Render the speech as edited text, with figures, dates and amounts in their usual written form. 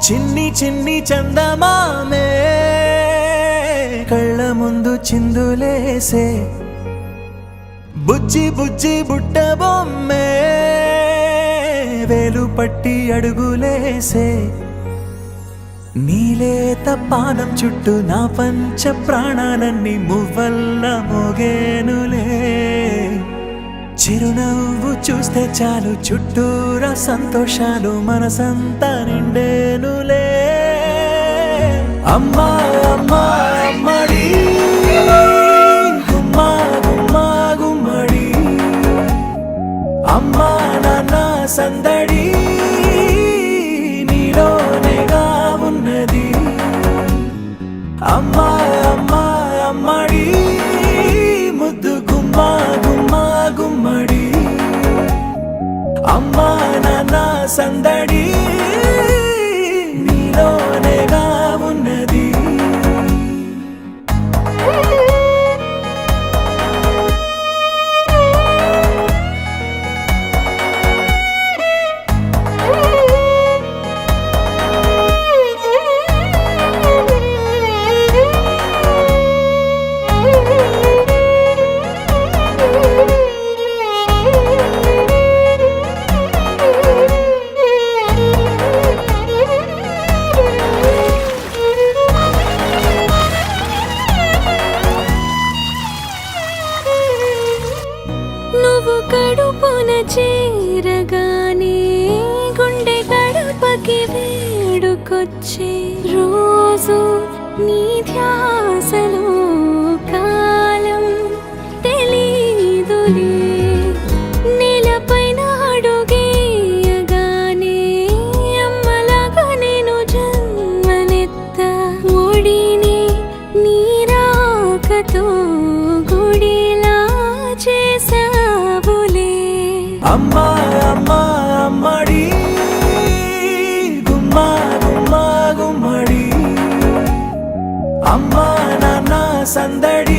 చిన్ని చిన్ని చందమామే కళ్ళ ముందు చిందులేసే బుజ్జి బుజ్జి బుట్ట బొమ్మే వేలు పట్టి అడుగులేసే నీలేత పానం చుట్టూ నా పంచ ప్రాణాలన్నీ మువ్వల్ల మోగేనులే చిరునవ్వు చూస్తే చాలు చుట్టూరా సంతోషాలు మనసంతా నిండేనులే అమ్మా అమ్మా అమ్మడి గుమ్మా గుమ్మా గుమ్మడి అమ్మా నాన్న సందడి నీలోనేగా ఉన్నది అమ్మా అమ్మా అమ్మడి ముద్దు గుమ్మా గుమ్మా గుమ్మడి అమ్మా నాన్న సందడి నీలోనేగా ఉన్నది నువ్వు కడుపున చేరగానే గుండె గడపకి వేడుకొచ్చే రోజు నీ ధ్యాసలో కాలం తెలీదులే నేలపైన అడుగేయగానే అమ్మలాగా నేను జన్మనెత్త ఒడిని నీ రాకతో గుడిలా చేసావులే అమ్మా అమ్మా అమ్మడి గుమ్మా గుమ్మా గుమ్మడి అమ్మా నాన్న సందడి